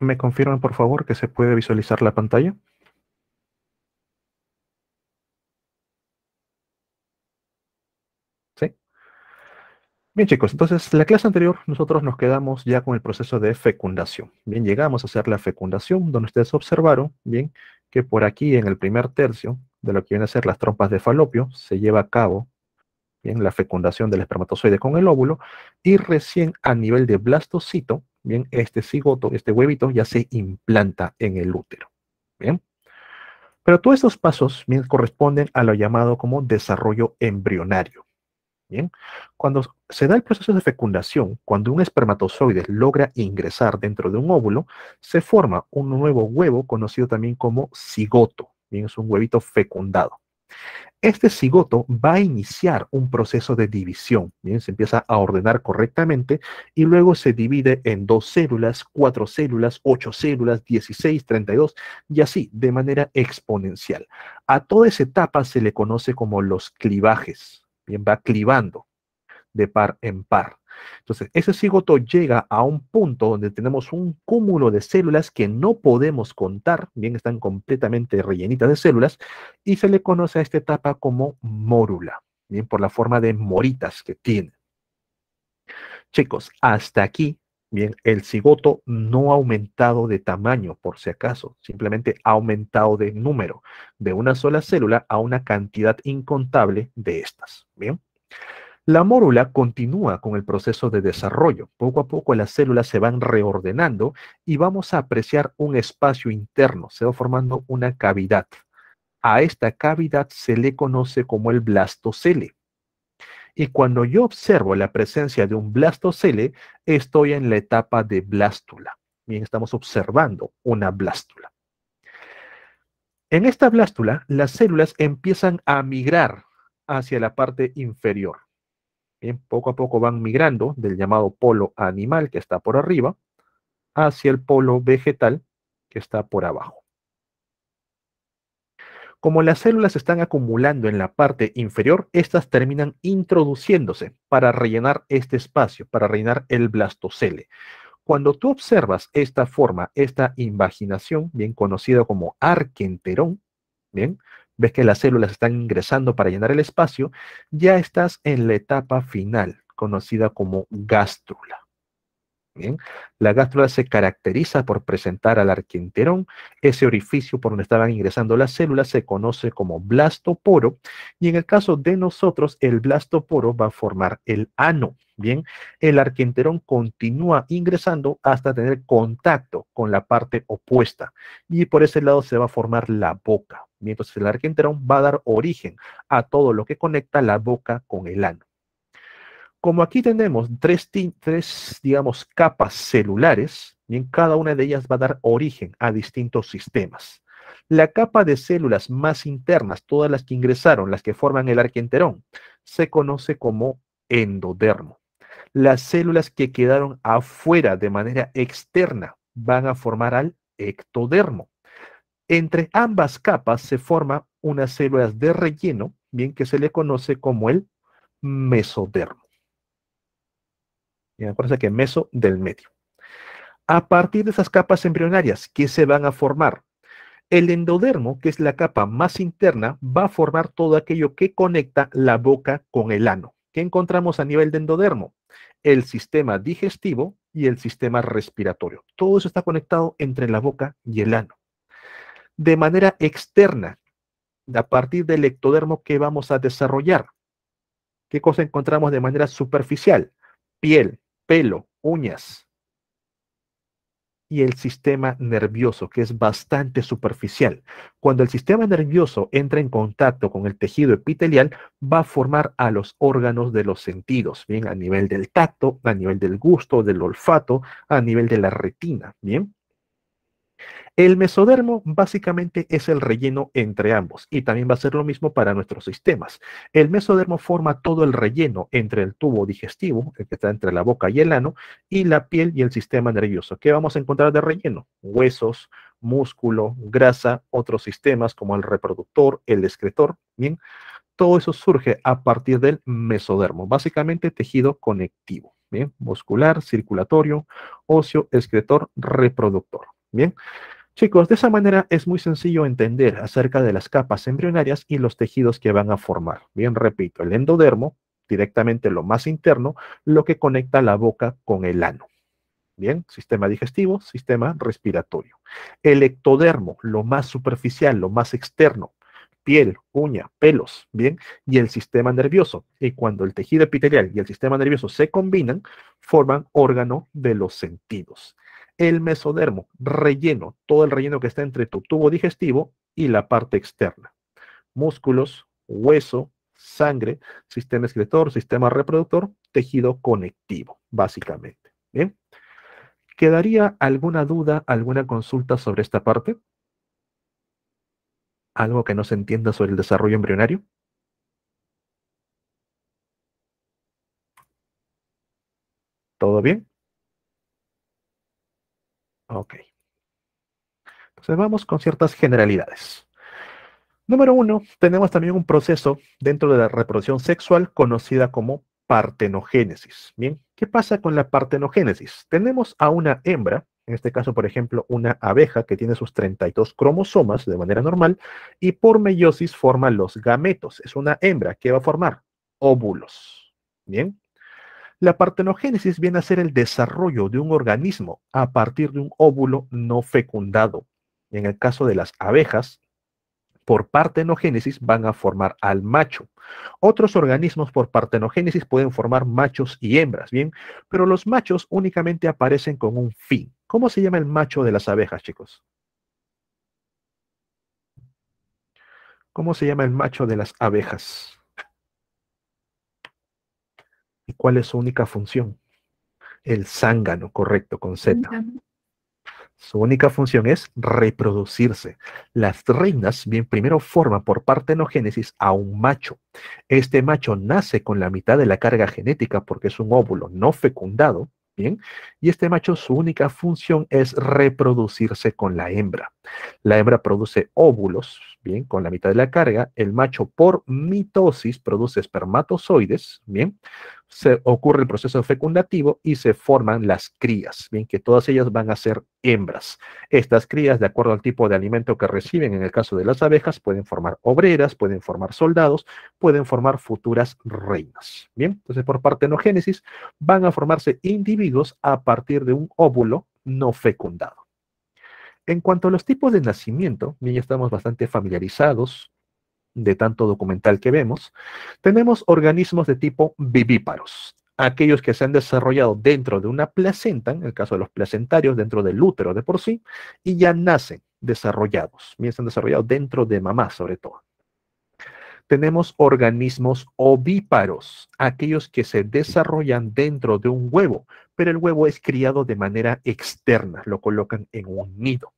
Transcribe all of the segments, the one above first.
¿Me confirman, por favor, que se puede visualizar la pantalla? ¿Sí? Bien, chicos, entonces la clase anterior nosotros nos quedamos ya con el proceso de fecundación. Bien, llegamos a hacer la fecundación, donde ustedes observaron, bien, que por aquí en el primer tercio de lo que vienen a ser las trompas de falopio se lleva a cabo, bien, la fecundación del espermatozoide con el óvulo, y recién a nivel de blastocito, bien, este cigoto, este huevito ya se implanta en el útero. Bien. Pero todos estos pasos bien, corresponden a lo llamado como desarrollo embrionario. Bien, cuando se da el proceso de fecundación, cuando un espermatozoide logra ingresar dentro de un óvulo, se forma un nuevo huevo conocido también como cigoto. Bien, es un huevito fecundado. Este cigoto va a iniciar un proceso de división. Bien, se empieza a ordenar correctamente y luego se divide en 2 células, 4 células, 8 células, 16, 32 y así de manera exponencial. A toda esa etapa se le conoce como los clivajes. Bien, va clivando de par en par. Entonces, ese cigoto llega a un punto donde tenemos un cúmulo de células que no podemos contar, bien están completamente rellenitas de células, y se le conoce a esta etapa como mórula, bien por la forma de moritas que tiene. Chicos, hasta aquí, bien, el cigoto no ha aumentado de tamaño, por si acaso, simplemente ha aumentado de número, de una sola célula a una cantidad incontable de estas, bien. La mórula continúa con el proceso de desarrollo. Poco a poco las células se van reordenando y vamos a apreciar un espacio interno. Se va formando una cavidad. A esta cavidad se le conoce como el blastocele. Y cuando yo observo la presencia de un blastocele, estoy en la etapa de blástula. Bien, estamos observando una blástula. En esta blástula, las células empiezan a migrar hacia la parte inferior. Bien, poco a poco van migrando del llamado polo animal, que está por arriba, hacia el polo vegetal, que está por abajo. Como las células se están acumulando en la parte inferior, estas terminan introduciéndose para rellenar este espacio, para rellenar el blastocele. Cuando tú observas esta forma, esta invaginación, bien conocida como arquenterón, bien, ves que las células están ingresando para llenar el espacio, ya estás en la etapa final, conocida como gástrula. Bien, la gástrula se caracteriza por presentar al arquenterón. Ese orificio por donde estaban ingresando las células se conoce como blastoporo, y en el caso de nosotros, el blastoporo va a formar el ano. Bien, el arquenterón continúa ingresando hasta tener contacto con la parte opuesta, y por ese lado se va a formar la boca. Bien, entonces el arquenterón va a dar origen a todo lo que conecta la boca con el ano. Como aquí tenemos tres, digamos, capas celulares, y en cada una de ellas va a dar origen a distintos sistemas. La capa de células más internas, todas las que ingresaron, las que forman el arquenterón, se conoce como endodermo. Las células que quedaron afuera de manera externa van a formar al ectodermo. Entre ambas capas se forman unas células de relleno, bien que se le conoce como el mesodermo. Y acuérdense que meso del medio. A partir de esas capas embrionarias, ¿qué se van a formar? El endodermo, que es la capa más interna, va a formar todo aquello que conecta la boca con el ano. ¿Qué encontramos a nivel de endodermo? El sistema digestivo y el sistema respiratorio. Todo eso está conectado entre la boca y el ano. De manera externa, a partir del ectodermo, ¿qué vamos a desarrollar? ¿Qué cosa encontramos de manera superficial? Piel, pelo, uñas, y el sistema nervioso, que es bastante superficial. Cuando el sistema nervioso entra en contacto con el tejido epitelial, va a formar a los órganos de los sentidos, bien, a nivel del tacto, a nivel del gusto, del olfato, a nivel de la retina, bien. El mesodermo básicamente es el relleno entre ambos y también va a ser lo mismo para nuestros sistemas. El mesodermo forma todo el relleno entre el tubo digestivo, el que está entre la boca y el ano, y la piel y el sistema nervioso. ¿Qué vamos a encontrar de relleno? Huesos, músculo, grasa, otros sistemas como el reproductor, el excretor. Bien, todo eso surge a partir del mesodermo, básicamente tejido conectivo. Bien, muscular, circulatorio, óseo, excretor, reproductor. Bien, chicos, de esa manera es muy sencillo entender acerca de las capas embrionarias y los tejidos que van a formar. Bien, repito, el endodermo, directamente lo más interno, lo que conecta la boca con el ano. Bien, sistema digestivo, sistema respiratorio. El ectodermo, lo más superficial, lo más externo, piel, uña, pelos, bien, y el sistema nervioso. Y cuando el tejido epitelial y el sistema nervioso se combinan, forman órgano de los sentidos. El mesodermo, relleno, todo el relleno que está entre tu tubo digestivo y la parte externa. Músculos, hueso, sangre, sistema excretor, sistema reproductor, tejido conectivo, básicamente. Bien. ¿Quedaría alguna duda, alguna consulta sobre esta parte? ¿Algo que no se entienda sobre el desarrollo embrionario? ¿Todo bien? Ok. Entonces vamos con ciertas generalidades. Número uno, tenemos también un proceso dentro de la reproducción sexual conocida como partenogénesis. Bien, ¿qué pasa con la partenogénesis? Tenemos a una hembra, en este caso, por ejemplo, una abeja que tiene sus 32 cromosomas de manera normal y por meiosis forma los gametos. Es una hembra que va a formar óvulos. Bien, la partenogénesis viene a ser el desarrollo de un organismo a partir de un óvulo no fecundado. En el caso de las abejas, por partenogénesis van a formar al macho. Otros organismos por partenogénesis pueden formar machos y hembras, ¿bien? Pero los machos únicamente aparecen con un fin. ¿Cómo se llama el macho de las abejas, chicos? ¿Cómo se llama el macho de las abejas? ¿Y cuál es su única función? El zángano, correcto, con Z. Su única función es reproducirse. Las reinas, bien, primero forman por partenogénesis a un macho. Este macho nace con la mitad de la carga genética porque es un óvulo no fecundado, bien, y este macho su única función es reproducirse con la hembra. La hembra produce óvulos, bien, con la mitad de la carga. El macho por mitosis produce espermatozoides, bien, se ocurre el proceso fecundativo y se forman las crías, bien, que todas ellas van a ser hembras. Estas crías, de acuerdo al tipo de alimento que reciben, en el caso de las abejas, pueden formar obreras, pueden formar soldados, pueden formar futuras reinas. Bien, entonces por partenogénesis van a formarse individuos a partir de un óvulo no fecundado. En cuanto a los tipos de nacimiento, bien, ya estamos bastante familiarizados de tanto documental que vemos, tenemos organismos de tipo vivíparos, aquellos que se han desarrollado dentro de una placenta, en el caso de los placentarios, dentro del útero de por sí, y ya nacen desarrollados, bien, se han desarrollado dentro de mamá sobre todo. Tenemos organismos ovíparos, aquellos que se desarrollan dentro de un huevo, pero el huevo es criado de manera externa, lo colocan en un nido.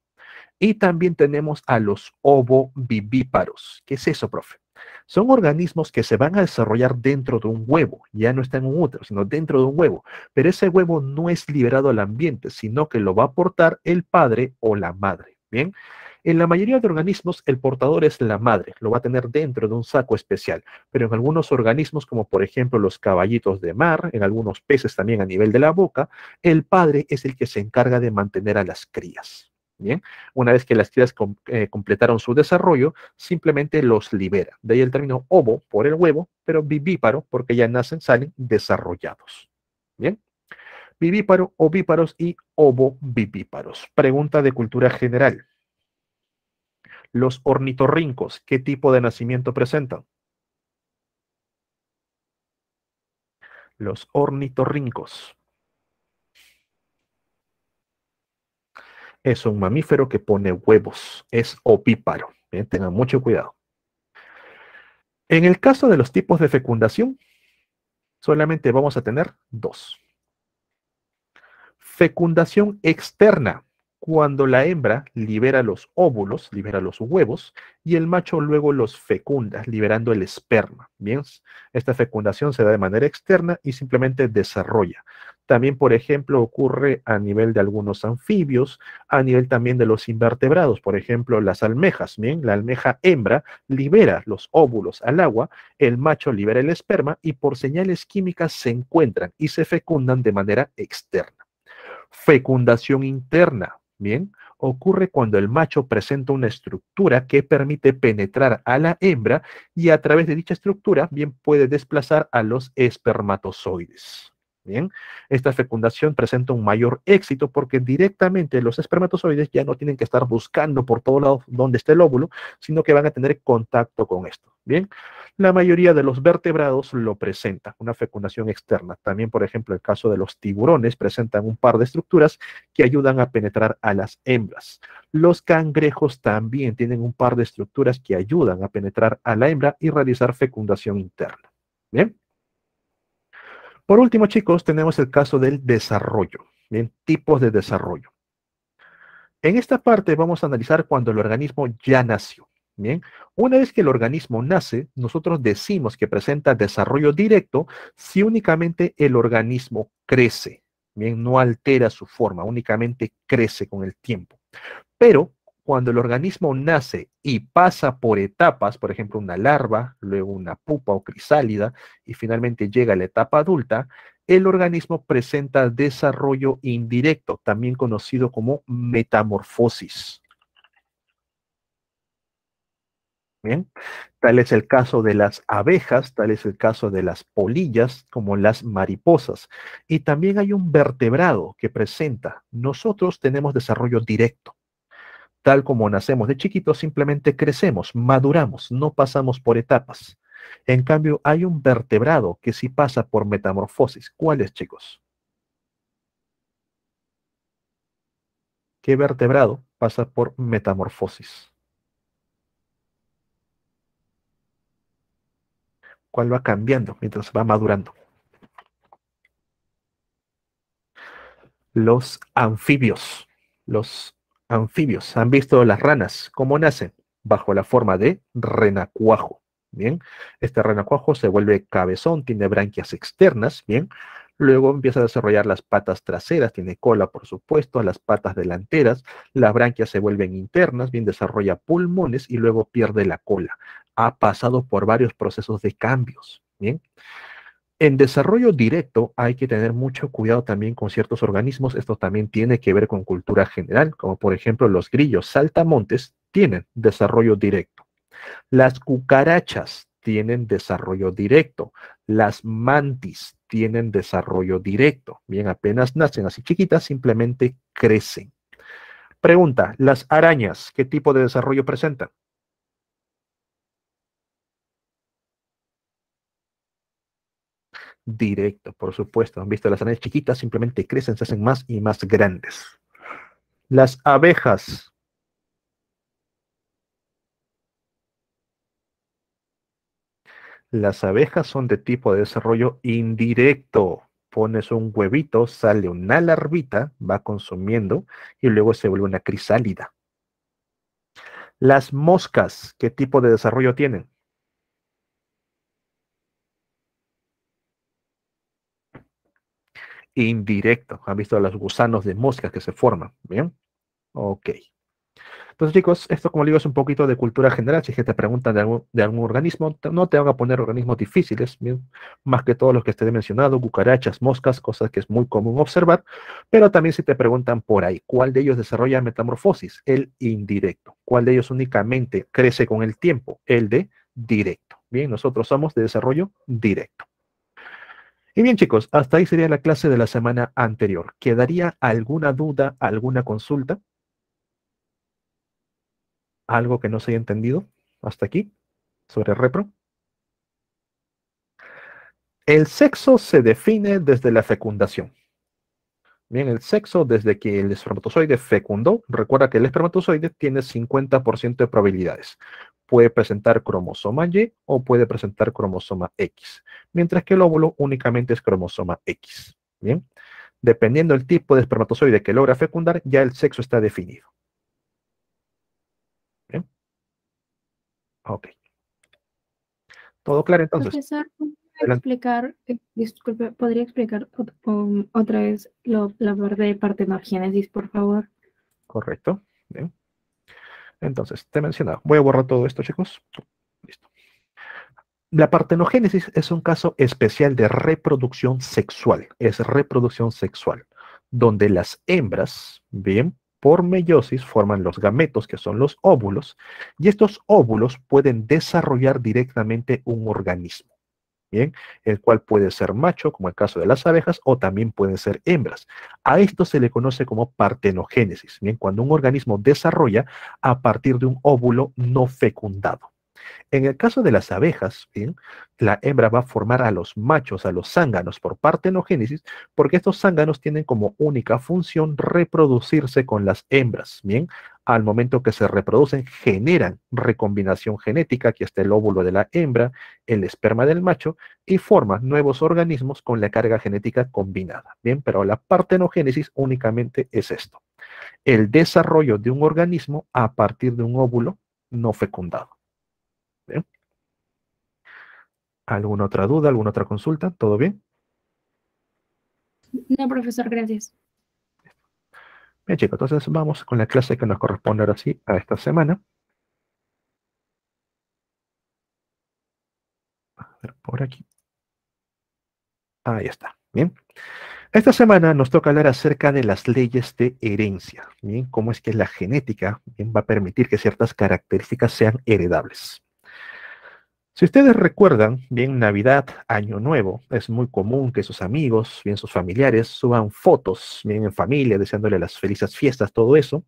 Y también tenemos a los ovovivíparos. ¿Qué es eso, profe? Son organismos que se van a desarrollar dentro de un huevo, ya no está en un útero, sino dentro de un huevo, pero ese huevo no es liberado al ambiente, sino que lo va a aportar el padre o la madre. Bien, en la mayoría de organismos el portador es la madre, lo va a tener dentro de un saco especial, pero en algunos organismos, como por ejemplo los caballitos de mar, en algunos peces también a nivel de la boca, el padre es el que se encarga de mantener a las crías. Bien, una vez que las crías completaron su desarrollo, simplemente los libera. De ahí el término ovo por el huevo, pero vivíparo porque ya nacen, salen desarrollados. Bien, vivíparo, ovíparos y ovovivíparos. Pregunta de cultura general. Los ornitorrincos, ¿qué tipo de nacimiento presentan? Los ornitorrincos. Es un mamífero que pone huevos. Es ovíparo. Bien, tengan mucho cuidado. En el caso de los tipos de fecundación, solamente vamos a tener dos. Fecundación externa. cuando la hembra libera los óvulos, libera los huevos, y el macho luego los fecunda, liberando el esperma. Bien, esta fecundación se da de manera externa y simplemente desarrolla. También, por ejemplo, ocurre a nivel de algunos anfibios, a nivel también de los invertebrados, por ejemplo, las almejas. Bien, la almeja hembra libera los óvulos al agua, el macho libera el esperma y por señales químicas se encuentran y se fecundan de manera externa. Fecundación interna, bien, ocurre cuando el macho presenta una estructura que permite penetrar a la hembra y a través de dicha estructura, bien, puede desplazar a los espermatozoides. Bien, esta fecundación presenta un mayor éxito porque directamente los espermatozoides ya no tienen que estar buscando por todos lados donde esté el óvulo, sino que van a tener contacto con esto. Bien, la mayoría de los vertebrados lo presentan, una fecundación externa. También, por ejemplo, el caso de los tiburones presentan un par de estructuras que ayudan a penetrar a las hembras. Los cangrejos también tienen un par de estructuras que ayudan a penetrar a la hembra y realizar fecundación interna. Bien. Por último, chicos, tenemos el caso del desarrollo. Bien, tipos de desarrollo. En esta parte vamos a analizar cuando el organismo ya nació. Bien, una vez que el organismo nace, nosotros decimos que presenta desarrollo directo si únicamente el organismo crece. Bien, no altera su forma, únicamente crece con el tiempo. Pero cuando el organismo nace y pasa por etapas, por ejemplo, una larva, luego una pupa o crisálida, y finalmente llega a la etapa adulta, el organismo presenta desarrollo indirecto, también conocido como metamorfosis. Bien, tal es el caso de las abejas, tal es el caso de las polillas, como las mariposas. Y también hay un vertebrado que presenta. Nosotros tenemos desarrollo directo. Tal como nacemos de chiquitos, simplemente crecemos, maduramos, no pasamos por etapas. En cambio, hay un vertebrado que sí pasa por metamorfosis. ¿Cuál es, chicos? ¿Qué vertebrado pasa por metamorfosis? ¿Cuál va cambiando mientras va madurando? Los anfibios. Los anfibios. ¿Han visto las ranas? ¿Cómo nacen? Bajo la forma de renacuajo. Bien. Este renacuajo se vuelve cabezón, tiene branquias externas. Bien. Luego empieza a desarrollar las patas traseras, tiene cola, por supuesto, las patas delanteras, las branquias se vuelven internas, bien, desarrolla pulmones y luego pierde la cola. Ha pasado por varios procesos de cambios. Bien. En desarrollo directo hay que tener mucho cuidado también con ciertos organismos. Esto también tiene que ver con cultura general, como por ejemplo los grillos saltamontes tienen desarrollo directo. Las cucarachas tienen desarrollo directo. Las mantis tienen desarrollo directo. Bien, apenas nacen así chiquitas, simplemente crecen. Pregunta, ¿las arañas qué tipo de desarrollo presentan? Directo, por supuesto. Han visto las arañas chiquitas, simplemente crecen, se hacen más y más grandes. Las abejas. Las abejas son de tipo de desarrollo indirecto. Pones un huevito, sale una larvita, va consumiendo y luego se vuelve una crisálida. Las moscas, ¿qué tipo de desarrollo tienen? Indirecto. ¿Han visto los gusanos de moscas que se forman? Bien. Ok. Entonces, chicos, esto como digo es un poquito de cultura general. Si es que te preguntan de algún organismo, no te van a poner organismos difíciles, bien, más que todos los que te he mencionado, cucarachas, moscas, cosas que es muy común observar, pero también si te preguntan por ahí, ¿cuál de ellos desarrolla metamorfosis? El indirecto. ¿Cuál de ellos únicamente crece con el tiempo? El de directo. Bien, nosotros somos de desarrollo directo. Y bien, chicos, hasta ahí sería la clase de la semana anterior. ¿Quedaría alguna duda, alguna consulta? ¿Algo que no se haya entendido hasta aquí sobre repro? El sexo se define desde la fecundación. Bien, el sexo desde que el espermatozoide fecundó. Recuerda que el espermatozoide tiene 50% de probabilidades. Puede presentar cromosoma Y o puede presentar cromosoma X, mientras que el óvulo únicamente es cromosoma X. Bien, Dependiendo del tipo de espermatozoide que logra fecundar, ya el sexo está definido. ¿Bien? Ok. ¿Todo claro entonces? Profesor, ¿podría Adelante. explicar, disculpe, ¿podría explicar otra vez la parte de partenogénesis, por favor? Correcto. Bien. Entonces, te he mencionado. Voy a borrar todo esto, chicos. Listo. La partenogénesis es un caso especial de reproducción sexual. Es reproducción sexual, donde las hembras, bien, por meiosis forman los gametos, que son los óvulos, y estos óvulos pueden desarrollar directamente un organismo. Bien, el cual puede ser macho, como el caso de las abejas, o también pueden ser hembras. A esto se le conoce como partenogénesis, bien, cuando un organismo desarrolla a partir de un óvulo no fecundado. En el caso de las abejas, ¿bien? La hembra va a formar a los machos, a los zánganos, por partenogénesis, porque estos zánganos tienen como única función reproducirse con las hembras, ¿bien? Al momento que se reproducen, generan recombinación genética, aquí está el óvulo de la hembra, el esperma del macho, y forman nuevos organismos con la carga genética combinada, ¿bien? Pero la partenogénesis únicamente es esto, el desarrollo de un organismo a partir de un óvulo no fecundado. ¿Bien? ¿Alguna otra duda, alguna otra consulta? ¿Todo bien? No, profesor, gracias. Bien, chicos, entonces vamos con la clase que nos corresponde ahora sí a esta semana. A ver, por aquí. Ahí está. Bien. Esta semana nos toca hablar acerca de las leyes de herencia. Bien, cómo es que la genética bien, va a permitir que ciertas características sean heredables. Si ustedes recuerdan, bien, Navidad, Año Nuevo, es muy común que sus amigos, bien, sus familiares, suban fotos, bien, en familia, deseándole las felices fiestas, todo eso.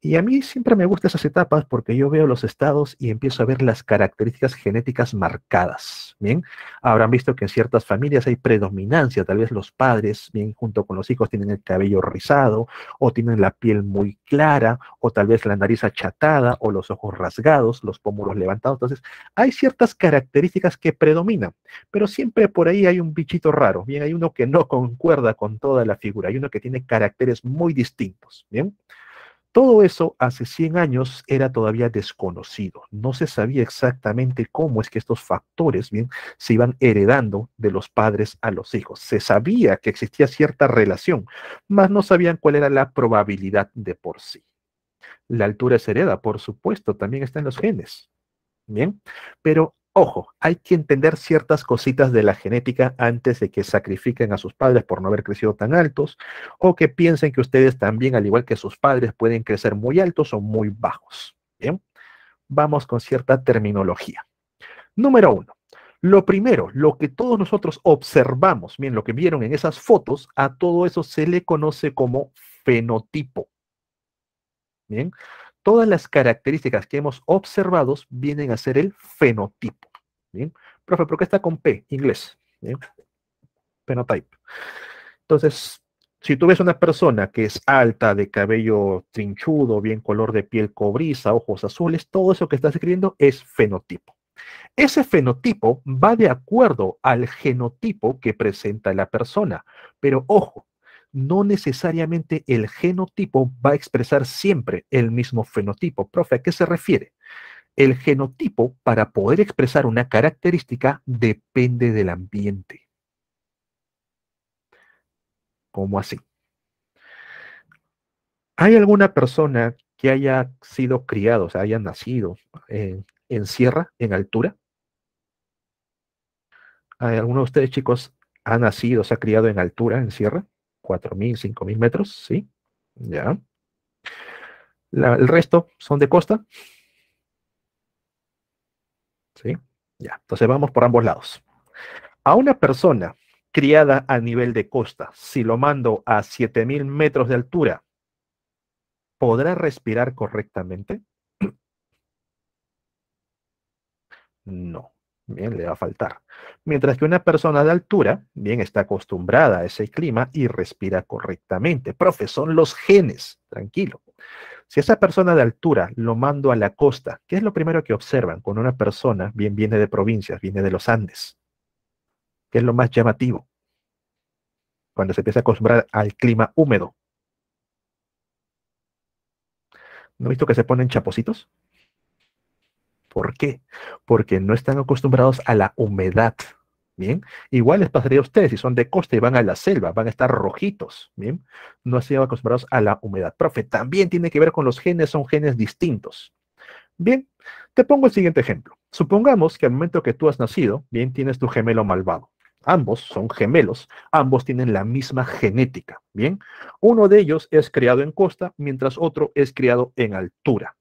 Y a mí siempre me gustan esas etapas porque yo veo los estados y empiezo a ver las características genéticas marcadas. Bien, habrán visto que en ciertas familias hay predominancia, tal vez los padres, bien, junto con los hijos tienen el cabello rizado o tienen la piel muy clara o tal vez la nariz achatada o los ojos rasgados, los pómulos levantados. Entonces, hay ciertas características que predominan, pero siempre por ahí hay un bichito raro. Bien, hay uno que no concuerda con toda la figura, hay uno que tiene caracteres muy distintos. Bien. Todo eso hace 100 años era todavía desconocido. No se sabía exactamente cómo es que estos factores bien, se iban heredando de los padres a los hijos. Se sabía que existía cierta relación, mas no sabían cuál era la probabilidad de por sí. La altura se hereda, por supuesto, también está en los genes. Bien, pero ojo, hay que entender ciertas cositas de la genética antes de que sacrifiquen a sus padres por no haber crecido tan altos o que piensen que ustedes también, al igual que sus padres, pueden crecer muy altos o muy bajos. Bien, vamos con cierta terminología. Número uno. Lo primero, lo que todos nosotros observamos, bien, lo que vieron en esas fotos, a todo eso se le conoce como fenotipo. Bien, todas las características que hemos observado vienen a ser el fenotipo. Bien, profe, ¿por qué está con P? Inglés. Bien, phenotype. Entonces, si tú ves una persona que es alta, de cabello trinchudo, bien color de piel cobriza, ojos azules, todo eso que estás escribiendo es fenotipo. Ese fenotipo va de acuerdo al genotipo que presenta la persona, pero ojo, no necesariamente el genotipo va a expresar siempre el mismo fenotipo. Profe, ¿a qué se refiere? El genotipo, para poder expresar una característica, depende del ambiente. ¿Cómo así? ¿Hay alguna persona que haya sido criado, o sea, haya nacido en sierra, en altura? ¿Hay alguno de ustedes, chicos, ha nacido, se ha criado en altura, en sierra? 4.000, 5.000 metros, ¿sí? Ya. El resto son de costa, ¿sí? Ya. Entonces vamos por ambos lados. A una persona criada a nivel de costa, si lo mando a 7.000 metros de altura, ¿podrá respirar correctamente? No. Bien, le va a faltar. Mientras que una persona de altura, bien, está acostumbrada a ese clima y respira correctamente. Profe, son los genes. Tranquilo. Si esa persona de altura lo mando a la costa, ¿qué es lo primero que observan cuando una persona bien viene de provincias, viene de los Andes? ¿Qué es lo más llamativo? cuando se empieza a acostumbrar al clima húmedo. ¿No he visto que se ponen chapositos? ¿Por qué? Porque no están acostumbrados a la humedad. Bien, igual les pasaría a ustedes si son de costa y van a la selva, van a estar rojitos. Bien, no han sido acostumbrados a la humedad. Profe, también tiene que ver con los genes, son genes distintos. Bien, te pongo el siguiente ejemplo. Supongamos que al momento que tú has nacido, bien, tienes tu gemelo malvado. Ambos son gemelos, ambos tienen la misma genética. Bien, uno de ellos es criado en costa, mientras otro es criado en altura.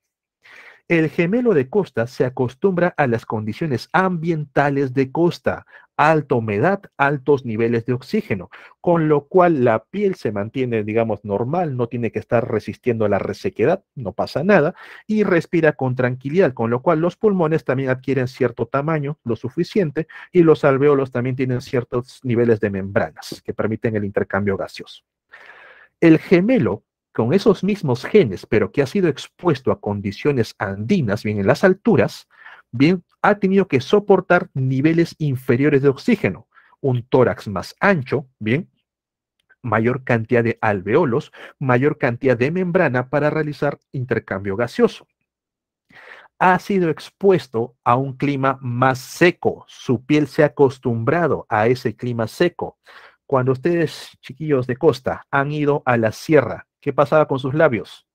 El gemelo de costa se acostumbra a las condiciones ambientales de costa, alta humedad, altos niveles de oxígeno, con lo cual la piel se mantiene, digamos, normal, no tiene que estar resistiendo a la resequedad, no pasa nada, y respira con tranquilidad, con lo cual los pulmones también adquieren cierto tamaño, lo suficiente, y los alvéolos también tienen ciertos niveles de membranas que permiten el intercambio gaseoso. El gemelo, con esos mismos genes, pero que ha sido expuesto a condiciones andinas, bien en las alturas, bien ha tenido que soportar niveles inferiores de oxígeno, un tórax más ancho, bien, mayor cantidad de alveolos, mayor cantidad de membrana para realizar intercambio gaseoso. Ha sido expuesto a un clima más seco, su piel se ha acostumbrado a ese clima seco. Cuando ustedes, chiquillos de costa, han ido a la sierra, ¿qué pasaba con sus labios?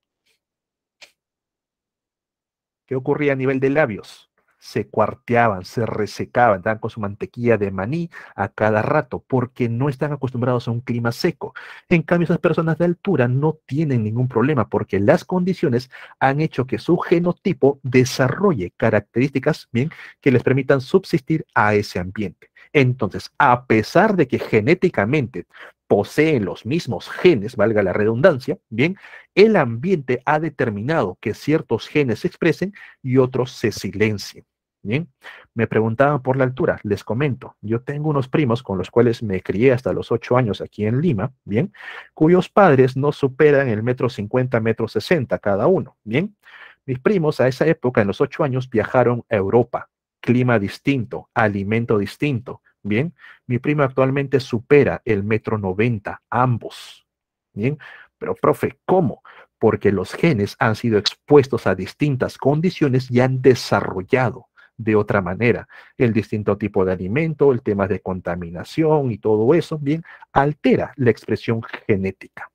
¿Qué ocurría a nivel de labios? Se cuarteaban, se resecaban, estaban con su mantequilla de maní a cada rato, porque no están acostumbrados a un clima seco. En cambio, esas personas de altura no tienen ningún problema, porque las condiciones han hecho que su genotipo desarrolle características, bien, que les permitan subsistir a ese ambiente. Entonces, a pesar de que genéticamente poseen los mismos genes, valga la redundancia, bien, el ambiente ha determinado que ciertos genes se expresen y otros se silencien. Bien, me preguntaban por la altura, les comento, yo tengo unos primos con los cuales me crié hasta los 8 años aquí en Lima, bien, cuyos padres no superan el 1,50 m, 1,60 m cada uno, bien. Mis primos a esa época, en los 8 años, viajaron a Europa, clima distinto, alimento distinto, bien. Mi primo actualmente supera el 1,90 m, ambos, bien. Pero, profe, ¿cómo? Porque los genes han sido expuestos a distintas condiciones y han desarrollado de otra manera el distinto tipo de alimento, el tema de contaminación y todo eso, bien, altera la expresión genética.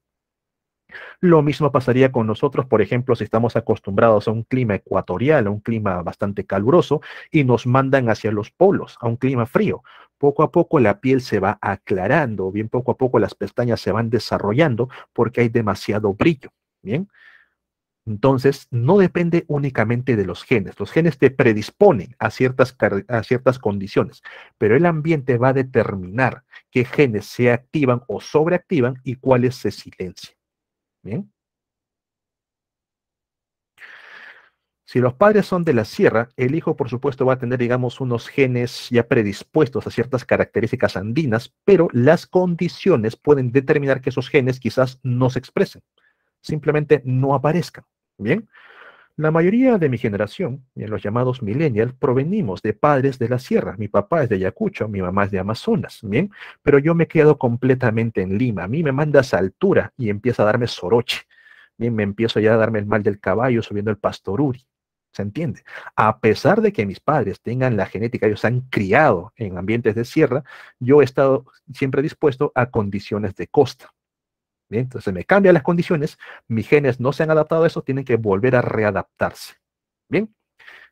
Lo mismo pasaría con nosotros, por ejemplo, si estamos acostumbrados a un clima ecuatorial, a un clima bastante caluroso, y nos mandan hacia los polos, a un clima frío. Poco a poco la piel se va aclarando, bien poco a poco las pestañas se van desarrollando porque hay demasiado brillo, bien. Entonces, no depende únicamente de los genes. Los genes te predisponen a ciertas condiciones, pero el ambiente va a determinar qué genes se activan o sobreactivan y cuáles se silencian. Bien. Si los padres son de la sierra, el hijo, por supuesto, va a tener, digamos, unos genes ya predispuestos a ciertas características andinas, pero las condiciones pueden determinar que esos genes quizás no se expresen, simplemente no aparezcan. Bien, la mayoría de mi generación, los llamados millennials, provenimos de padres de la sierra. Mi papá es de Ayacucho, mi mamá es de Amazonas, bien, pero yo me quedo completamente en Lima. A mí me mandas a altura y empieza a darme soroche. Bien, me empiezo ya a darme el mal del caballo subiendo el pastoruri. ¿Se entiende? A pesar de que mis padres tengan la genética, ellos se han criado en ambientes de sierra, yo he estado siempre dispuesto a condiciones de costa. Bien, entonces me cambian las condiciones, mis genes no se han adaptado a eso, tienen que volver a readaptarse. Bien,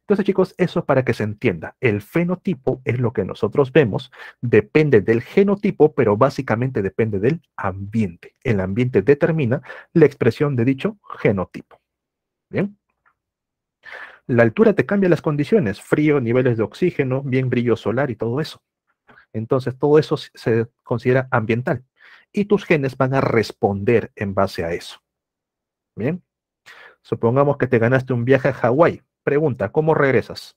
entonces chicos, eso es para que se entienda. El fenotipo es lo que nosotros vemos, depende del genotipo, pero básicamente depende del ambiente. El ambiente determina la expresión de dicho genotipo. Bien. La altura te cambia las condiciones, frío, niveles de oxígeno, bien brillo solar y todo eso. Entonces, todo eso se considera ambiental. Y tus genes van a responder en base a eso. Bien. Supongamos que te ganaste un viaje a Hawái. Pregunta, ¿cómo regresas?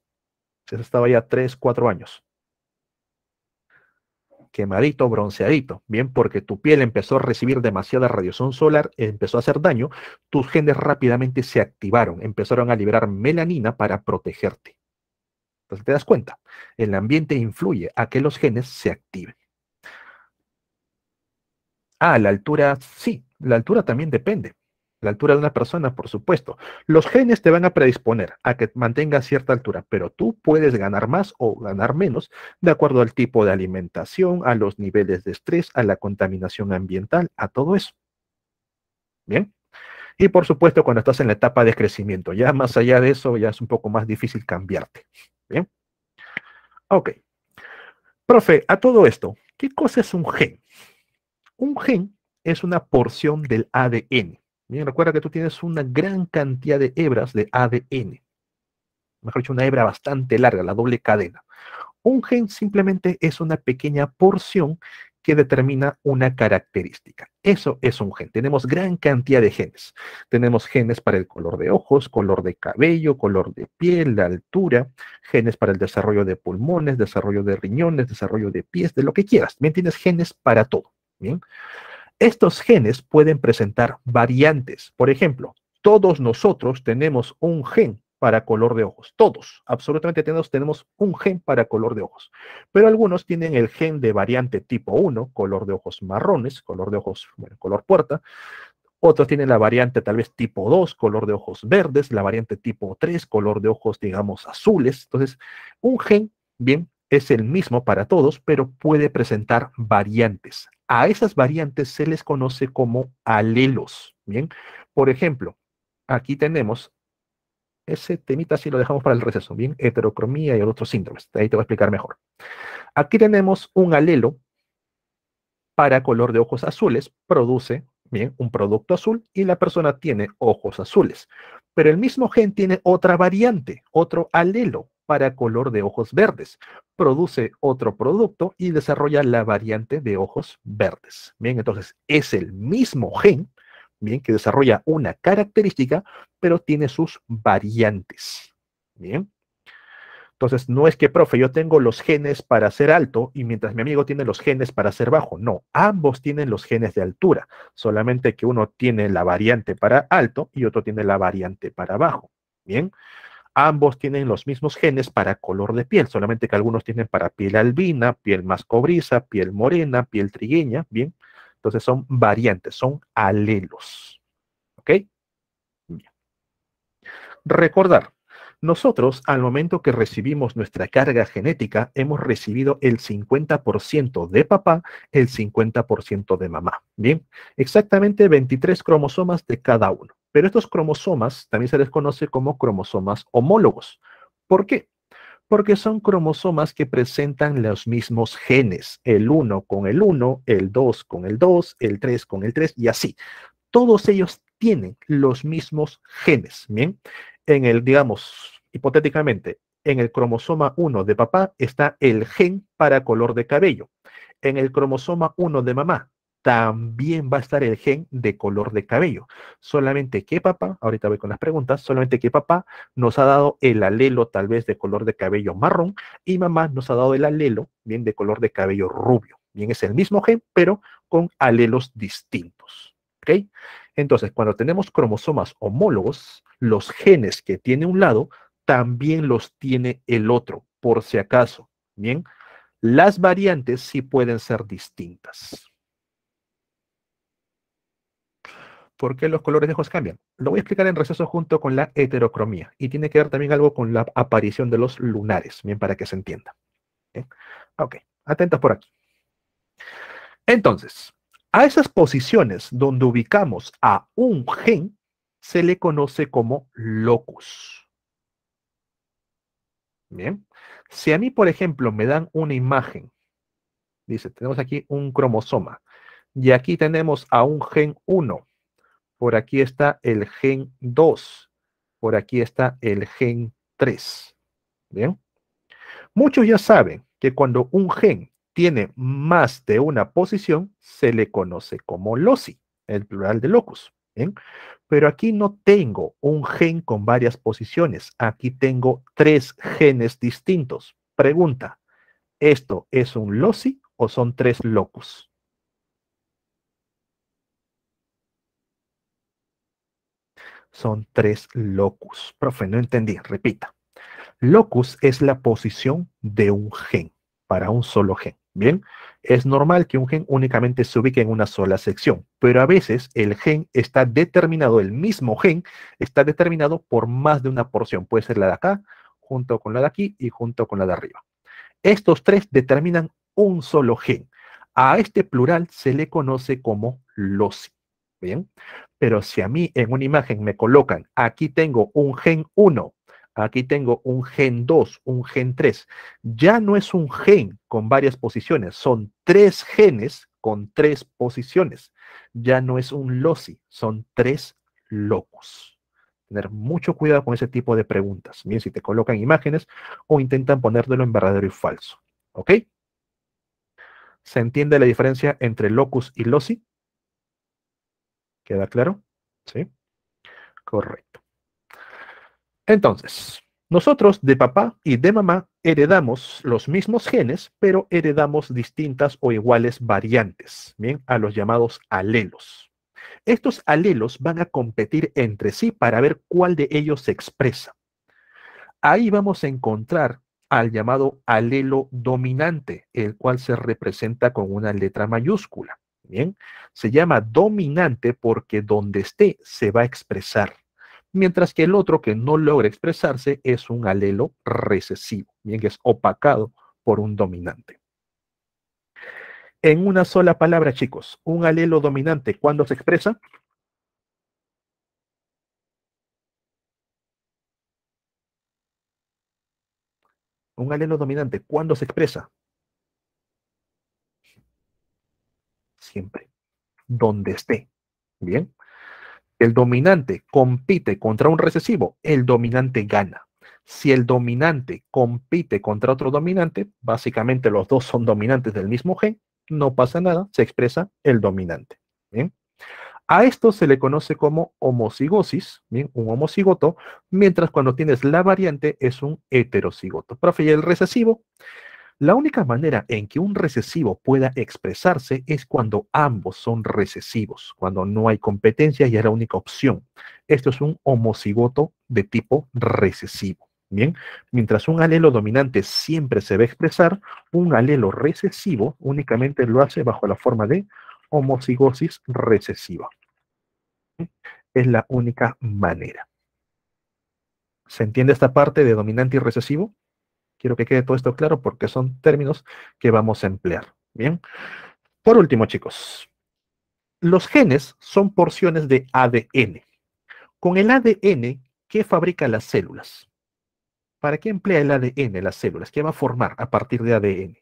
Si has estado ya 3, 4 años. Quemadito, bronceadito. Bien, porque tu piel empezó a recibir demasiada radiación solar, empezó a hacer daño, tus genes rápidamente se activaron, empezaron a liberar melanina para protegerte. Entonces te das cuenta, el ambiente influye a que los genes se activen. Ah, la altura, sí, la altura también depende. La altura de una persona, por supuesto. Los genes te van a predisponer a que mantengas cierta altura, pero tú puedes ganar más o ganar menos de acuerdo al tipo de alimentación, a los niveles de estrés, a la contaminación ambiental, a todo eso. Bien. Y por supuesto, cuando estás en la etapa de crecimiento, ya más allá de eso, ya es un poco más difícil cambiarte. Bien. Ok. Profe, a todo esto, ¿qué cosa es un gen? Un gen es una porción del ADN. Bien, recuerda que tú tienes una gran cantidad de hebras de ADN. Mejor dicho, una hebra bastante larga, la doble cadena. Un gen simplemente es una pequeña porción que determina una característica. Eso es un gen. Tenemos gran cantidad de genes. Tenemos genes para el color de ojos, color de cabello, color de piel, la altura, genes para el desarrollo de pulmones, desarrollo de riñones, desarrollo de pies, de lo que quieras. Bien, tienes genes para todo. Bien. Estos genes pueden presentar variantes. Por ejemplo, todos nosotros tenemos un gen para color de ojos. Todos, absolutamente todos tenemos un gen para color de ojos. Pero algunos tienen el gen de variante tipo 1, color de ojos marrones, color de ojos, bueno, color puerta. Otros tienen la variante tal vez tipo 2, color de ojos verdes, la variante tipo 3, color de ojos, digamos, azules. Entonces, un gen, bien, es el mismo para todos, pero puede presentar variantes. A esas variantes se les conoce como alelos, bien. Por ejemplo, aquí tenemos ese temita, si lo dejamos para el receso, bien, heterocromía y otros síndromes. Ahí te voy a explicar mejor. Aquí tenemos un alelo para color de ojos azules, produce, bien, un producto azul y la persona tiene ojos azules. Pero el mismo gen tiene otra variante, otro alelo para color de ojos verdes. Produce otro producto y desarrolla la variante de ojos verdes. Bien, entonces es el mismo gen, bien, que desarrolla una característica, pero tiene sus variantes. Bien. Entonces, no es que, profe, yo tengo los genes para ser alto y mientras mi amigo tiene los genes para ser bajo. No, ambos tienen los genes de altura, solamente que uno tiene la variante para alto y otro tiene la variante para bajo. Bien, ambos tienen los mismos genes para color de piel, solamente que algunos tienen para piel albina, piel más cobriza, piel morena, piel trigueña. Bien, entonces son variantes, son alelos. ¿Ok? Bien. Recordar, nosotros al momento que recibimos nuestra carga genética, hemos recibido el 50% de papá, el 50% de mamá. Bien, exactamente 23 cromosomas de cada uno. Pero estos cromosomas también se les conoce como cromosomas homólogos. ¿Por qué? Porque son cromosomas que presentan los mismos genes, el uno con el uno, el 2 con el 2, el 3 con el 3 y así. Todos ellos tienen los mismos genes, ¿bien? En el, digamos, hipotéticamente, en el cromosoma 1 de papá está el gen para color de cabello. En el cromosoma 1 de mamá también va a estar el gen de color de cabello. Solamente que papá, ahorita voy con las preguntas, solamente que papá nos ha dado el alelo tal vez de color de cabello marrón y mamá nos ha dado el alelo, bien, de color de cabello rubio. Bien, es el mismo gen, pero con alelos distintos. ¿Ok? Entonces, cuando tenemos cromosomas homólogos, los genes que tiene un lado también los tiene el otro, por si acaso. Bien, las variantes sí pueden ser distintas. ¿Por qué los colores de ojos cambian? Lo voy a explicar en receso junto con la heterocromía y tiene que ver también algo con la aparición de los lunares, bien, para que se entienda. ¿Bien? Ok, atentos por aquí. Entonces, a esas posiciones donde ubicamos a un gen se le conoce como locus. Bien, si a mí, por ejemplo, me dan una imagen, dice, tenemos aquí un cromosoma y aquí tenemos a un gen 1, por aquí está el gen 2, por aquí está el gen 3. Bien, muchos ya saben que cuando un gen tiene más de una posición, se le conoce como loci, el plural de locus. ¿Bien? Pero aquí no tengo un gen con varias posiciones. Aquí tengo 3 genes distintos. Pregunta, ¿esto es un loci o son 3 locus? Son 3 locus. Profe, no entendí. Repita. Locus es la posición de un gen, para un solo gen. Bien, es normal que un gen únicamente se ubique en una sola sección, pero a veces el gen está determinado, el mismo gen está determinado por más de una porción. Puede ser la de acá, junto con la de aquí y junto con la de arriba. Estos tres determinan un solo gen. A este plural se le conoce como loci. Bien, pero si a mí en una imagen me colocan, aquí tengo un gen 1, aquí tengo un gen 2, un gen 3, ya no es un gen con varias posiciones, son tres genes con tres posiciones. Ya no es un loci, son tres locus. Tener mucho cuidado con ese tipo de preguntas. Bien, si te colocan imágenes o intentan ponértelo en verdadero y falso. ¿Ok? ¿Se entiende la diferencia entre locus y loci? ¿Queda claro? Sí, correcto. Entonces, nosotros de papá y de mamá heredamos los mismos genes, pero heredamos distintas o iguales variantes, ¿bien? A los llamados alelos. Estos alelos van a competir entre sí para ver cuál de ellos se expresa. Ahí vamos a encontrar al llamado alelo dominante, el cual se representa con una letra mayúscula. Bien, se llama dominante porque donde esté se va a expresar, mientras que el otro que no logra expresarse es un alelo recesivo, bien, que es opacado por un dominante. En una sola palabra, chicos, un alelo dominante, ¿cuándo se expresa? Un alelo dominante, ¿cuándo se expresa? Siempre, donde esté. Bien. El dominante compite contra un recesivo, el dominante gana. Si el dominante compite contra otro dominante, básicamente los dos son dominantes del mismo gen, no pasa nada, se expresa el dominante. ¿Bien? A esto se le conoce como homocigosis, ¿bien? Un homocigoto, mientras cuando tienes la variante es un heterocigoto. Profe, ¿y el recesivo? La única manera en que un recesivo pueda expresarse es cuando ambos son recesivos, cuando no hay competencia y es la única opción. Esto es un homocigoto de tipo recesivo. Bien, mientras un alelo dominante siempre se va a expresar, un alelo recesivo únicamente lo hace bajo la forma de homocigosis recesiva. Es la única manera. ¿Se entiende esta parte de dominante y recesivo? Quiero que quede todo esto claro porque son términos que vamos a emplear. Bien. Por último, chicos, los genes son porciones de ADN. Con el ADN, ¿qué fabrica las células? ¿Para qué emplea el ADN las células? ¿Qué va a formar a partir de ADN?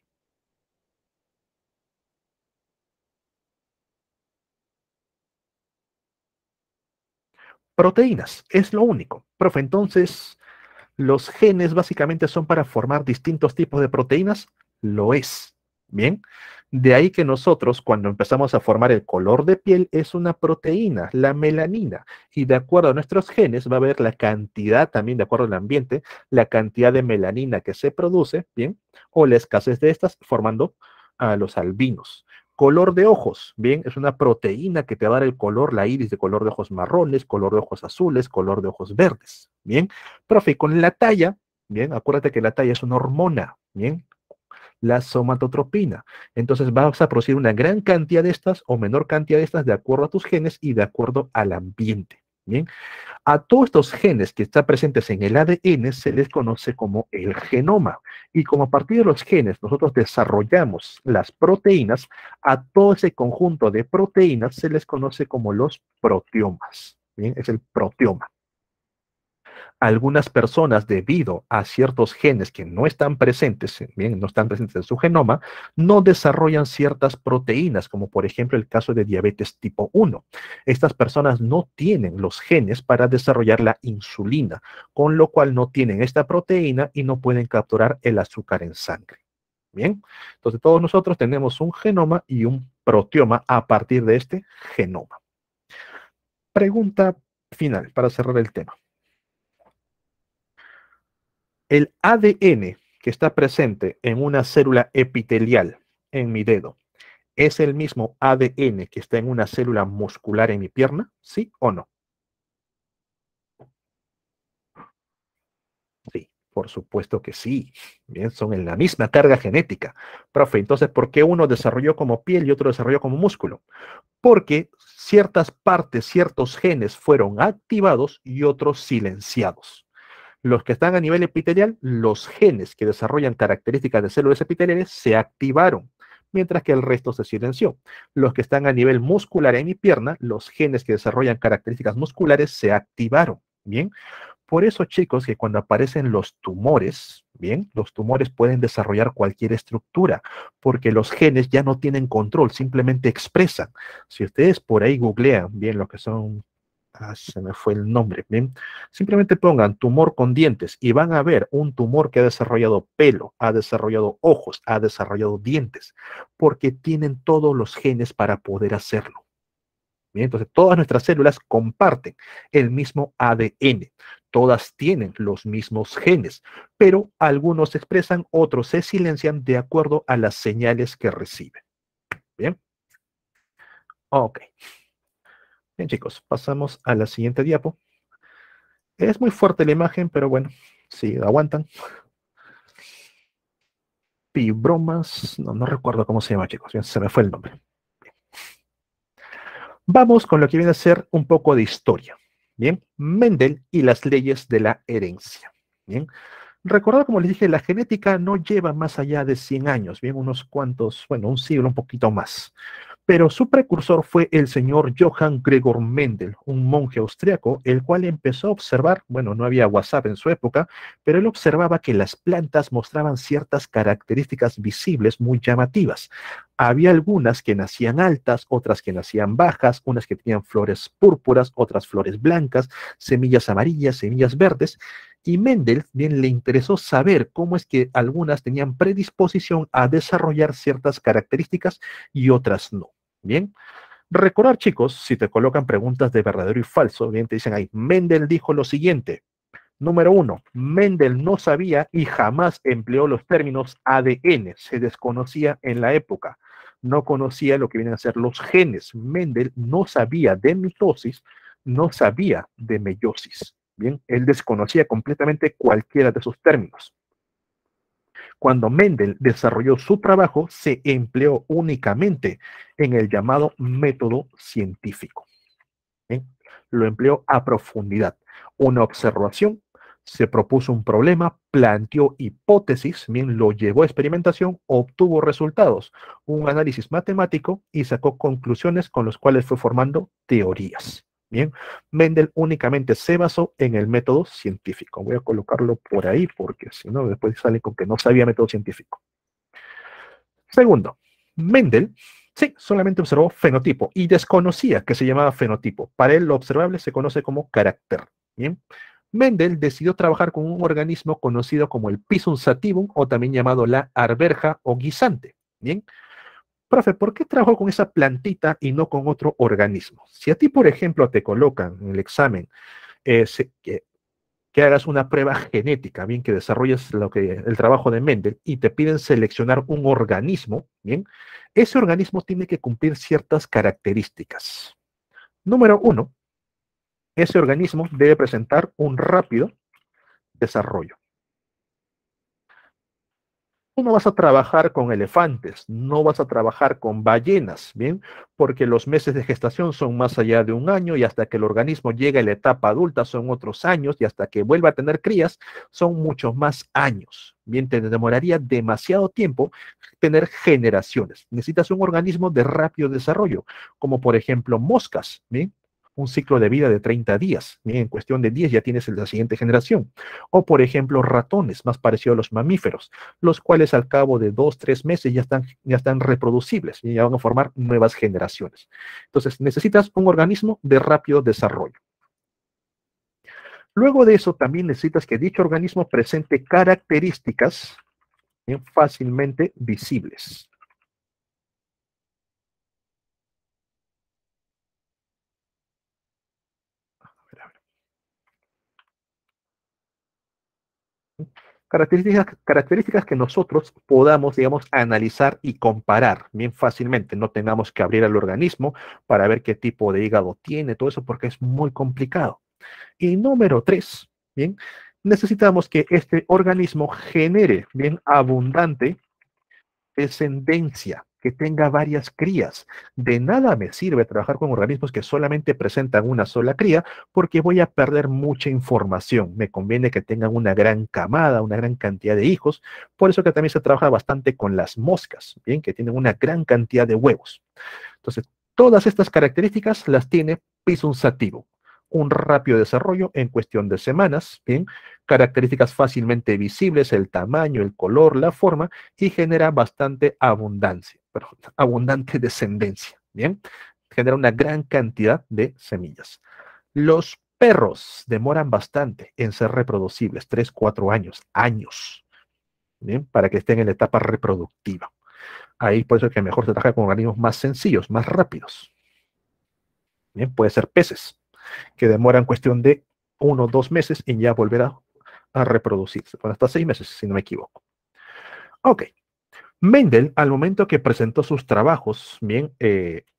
Proteínas, es lo único. Profe, entonces, ¿los genes básicamente son para formar distintos tipos de proteínas? Lo es. Bien. De ahí que nosotros, cuando empezamos a formar el color de piel, es una proteína, la melanina. Y de acuerdo a nuestros genes, va a haber la cantidad, también de acuerdo al ambiente, la cantidad de melanina que se produce, bien, o la escasez de estas, formando a los albinos. Color de ojos, bien, es una proteína que te va a dar el color, la iris de color de ojos marrones, color de ojos azules, color de ojos verdes, bien. Profe, con la talla, bien, acuérdate que la talla es una hormona, bien, la somatotropina. Entonces vas a producir una gran cantidad de estas o menor cantidad de estas de acuerdo a tus genes y de acuerdo al ambiente, bien. A todos estos genes que están presentes en el ADN se les conoce como el genoma. Y como a partir de los genes nosotros desarrollamos las proteínas, a todo ese conjunto de proteínas se les conoce como los proteomas. Bien, es el proteoma. Algunas personas, debido a ciertos genes que no están presentes, bien, no están presentes en su genoma, no desarrollan ciertas proteínas, como por ejemplo el caso de diabetes tipo 1. Estas personas no tienen los genes para desarrollar la insulina, con lo cual no tienen esta proteína y no pueden capturar el azúcar en sangre. Bien, entonces todos nosotros tenemos un genoma y un proteoma a partir de este genoma. Pregunta final para cerrar el tema. El ADN que está presente en una célula epitelial en mi dedo, ¿es el mismo ADN que está en una célula muscular en mi pierna? ¿Sí o no? Sí. ¿Por Por supuesto que sí. Bien, son en la misma carga genética. Profe, entonces, ¿por qué uno desarrolló como piel y otro desarrolló como músculo? Porque ciertas partes, ciertos genes fueron activados y otros silenciados. Los que están a nivel epitelial, los genes que desarrollan características de células epiteliales se activaron, mientras que el resto se silenció. Los que están a nivel muscular en mi pierna, los genes que desarrollan características musculares se activaron. Bien, por eso, chicos, que cuando aparecen los tumores, bien, los tumores pueden desarrollar cualquier estructura, porque los genes ya no tienen control, simplemente expresan. Si ustedes por ahí googlean, bien, lo que son, se me fue el nombre, bien, simplemente pongan tumor con dientes y van a ver un tumor que ha desarrollado pelo, ha desarrollado ojos, ha desarrollado dientes, porque tienen todos los genes para poder hacerlo. Bien, entonces, todas nuestras células comparten el mismo ADN, todas tienen los mismos genes, pero algunos se expresan, otros se silencian de acuerdo a las señales que reciben. Bien, ok. Bien, chicos, pasamos a la siguiente diapo. Es muy fuerte la imagen, pero bueno, si aguantan. Fibromas, no recuerdo cómo se llama, chicos, bien, se me fue el nombre. Vamos con lo que viene a ser un poco de historia. Bien, Mendel y las leyes de la herencia. Bien, recordad, como les dije, la genética no lleva más allá de 100 años, bien, unos cuantos, bueno, un siglo, un poquito más. Pero su precursor fue el señor Johann Gregor Mendel, un monje austriaco, el cual empezó a observar, bueno, no había WhatsApp en su época, pero él observaba que las plantas mostraban ciertas características visibles muy llamativas. Había algunas que nacían altas, otras que nacían bajas, unas que tenían flores púrpuras, otras flores blancas, semillas amarillas, semillas verdes, y Mendel bien le interesó saber cómo es que algunas tenían predisposición a desarrollar ciertas características y otras no. Bien, recordar, chicos, si te colocan preguntas de verdadero y falso, bien, te dicen ahí, Mendel dijo lo siguiente. Número uno, Mendel no sabía y jamás empleó los términos ADN, se desconocía en la época, no conocía lo que vienen a ser los genes. Mendel no sabía de mitosis, no sabía de meiosis. Bien, él desconocía completamente cualquiera de esos términos. Cuando Mendel desarrolló su trabajo, se empleó únicamente en el llamado método científico. ¿Bien? Lo empleó a profundidad. Una observación, se propuso un problema, planteó hipótesis, bien, lo llevó a experimentación, obtuvo resultados, un análisis matemático y sacó conclusiones con las cuales fue formando teorías. Bien, Mendel únicamente se basó en el método científico. Voy a colocarlo por ahí porque si no, después sale con que no sabía método científico. Segundo, Mendel, sí, solamente observó fenotipo y desconocía que se llamaba fenotipo. Para él lo observable se conoce como carácter. Bien. Mendel decidió trabajar con un organismo conocido como el Pisum sativum o también llamado la arberja o guisante. Bien. Profe, ¿por qué trabajó con esa plantita y no con otro organismo? Si a ti, por ejemplo, te colocan en el examen que hagas una prueba genética, bien, que desarrolles el trabajo de Mendel y te piden seleccionar un organismo, bien, ese organismo tiene que cumplir ciertas características. Número uno, ese organismo debe presentar un rápido desarrollo. Tú no vas a trabajar con elefantes, no vas a trabajar con ballenas, ¿bien? Porque los meses de gestación son más allá de un año y hasta que el organismo llegue a la etapa adulta son otros años y hasta que vuelva a tener crías son muchos más años. Bien, te demoraría demasiado tiempo tener generaciones. Necesitas un organismo de rápido desarrollo, como por ejemplo moscas, ¿bien? Un ciclo de vida de 30 días. Bien, en cuestión de 10 ya tienes la siguiente generación. O por ejemplo ratones, más parecido a los mamíferos, los cuales al cabo de 2, 3 meses ya están reproducibles y ya van a formar nuevas generaciones. Entonces, necesitas un organismo de rápido desarrollo. Luego de eso, también necesitas que dicho organismo presente características fácilmente visibles. Características que nosotros podamos, digamos, analizar y comparar bien fácilmente. No tengamos que abrir el organismo para ver qué tipo de hígado tiene, todo eso, porque es muy complicado. Y número 3, bien, necesitamos que este organismo genere bien abundante descendencia, que tenga varias crías. De nada me sirve trabajar con organismos que solamente presentan una sola cría porque voy a perder mucha información. Me conviene que tengan una gran camada, una gran cantidad de hijos. Por eso que también se trabaja bastante con las moscas, bien, que tienen una gran cantidad de huevos. Entonces, todas estas características las tiene Pisum sativum. Un rápido desarrollo en cuestión de semanas, bien, características fácilmente visibles, el tamaño, el color, la forma, y genera bastante abundancia, pero abundante descendencia, bien, genera una gran cantidad de semillas. Los perros demoran bastante en ser reproducibles, 3, 4 años, bien, para que estén en la etapa reproductiva. Ahí por eso es que mejor se trabaja con organismos más sencillos, más rápidos. Bien, puede ser peces, que demoran cuestión de 1 o 2 meses en ya volver a reproducirse. Bueno, hasta 6 meses, si no me equivoco. Ok. Mendel, al momento que presentó sus trabajos, bien,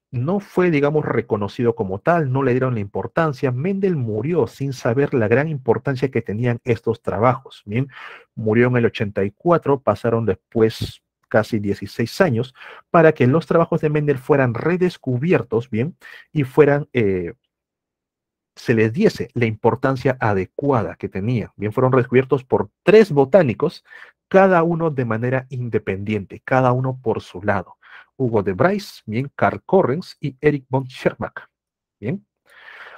no fue, digamos, reconocido como tal, no le dieron la importancia. Mendel murió sin saber la gran importancia que tenían estos trabajos. Bien, murió en el 84, pasaron después casi 16 años para que los trabajos de Mendel fueran redescubiertos, bien, y fueran se les diese la importancia adecuada que tenía. Bien, fueron descubiertos por 3 botánicos, cada uno de manera independiente, cada uno por su lado. Hugo de Bryce, bien, Carl Correns y Eric von Schermach. Bien.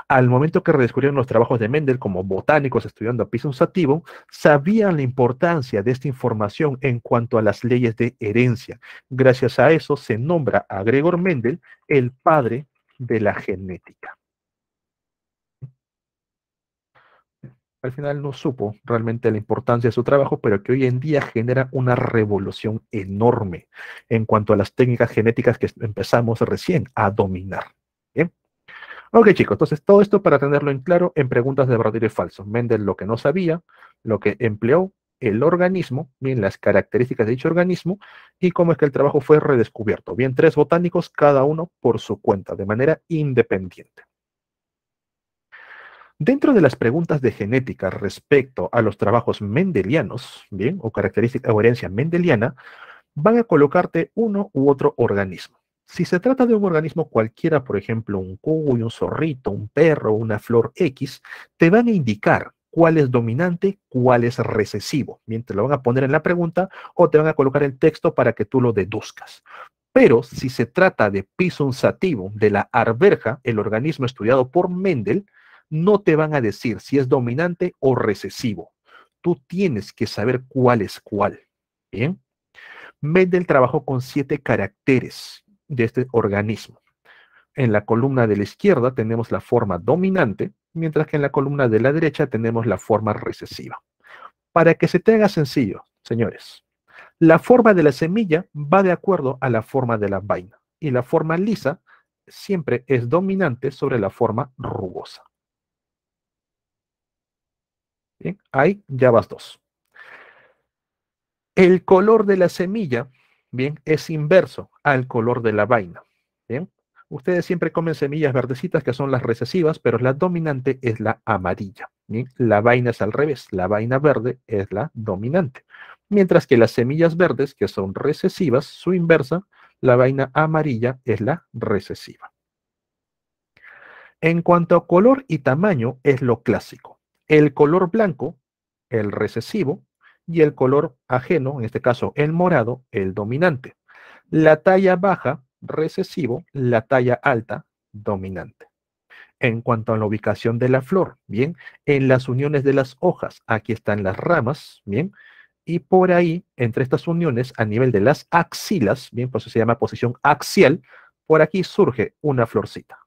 Al momento que redescubrieron los trabajos de Mendel como botánicos estudiando Pisum sativum, sabían la importancia de esta información en cuanto a las leyes de herencia. Gracias a eso se nombra a Gregor Mendel el padre de la genética. Al final no supo realmente la importancia de su trabajo, pero que hoy en día genera una revolución enorme en cuanto a las técnicas genéticas que empezamos recién a dominar. ¿Bien? Ok, chicos, entonces todo esto para tenerlo en claro en preguntas de verdadero y falso. Mendel lo que no sabía, lo que empleó, el organismo, bien, las características de dicho organismo y cómo es que el trabajo fue redescubierto. Bien, 3 botánicos, cada uno por su cuenta, de manera independiente. Dentro de las preguntas de genética respecto a los trabajos mendelianos, bien, o característica o herencia mendeliana, van a colocarte uno u otro organismo. Si se trata de un organismo cualquiera, por ejemplo, un cuy, un zorrito, un perro, una flor X, te van a indicar cuál es dominante, cuál es recesivo. Bien, te lo van a poner en la pregunta o te van a colocar el texto para que tú lo deduzcas. Pero si se trata de Pisum sativum, de la arberja, el organismo estudiado por Mendel, no te van a decir si es dominante o recesivo. Tú tienes que saber cuál es cuál. Bien. Mendel trabajó con 7 caracteres de este organismo. En la columna de la izquierda tenemos la forma dominante, mientras que en la columna de la derecha tenemos la forma recesiva. Para que se te haga sencillo, señores, la forma de la semilla va de acuerdo a la forma de la vaina y la forma lisa siempre es dominante sobre la forma rugosa. Bien, ahí ya vas 2. El color de la semilla, bien, es inverso al color de la vaina. Bien, ustedes siempre comen semillas verdecitas que son las recesivas, pero la dominante es la amarilla. Bien, la vaina es al revés, la vaina verde es la dominante. Mientras que las semillas verdes, que son recesivas, su inversa, la vaina amarilla es la recesiva. En cuanto a color y tamaño, es lo clásico. El color blanco, el recesivo, y el color ajeno, en este caso el morado, el dominante. La talla baja, recesivo, la talla alta, dominante. En cuanto a la ubicación de la flor, bien, en las uniones de las hojas, aquí están las ramas, bien, y por ahí, entre estas uniones, a nivel de las axilas, bien, por eso se llama posición axial, por aquí surge una florcita.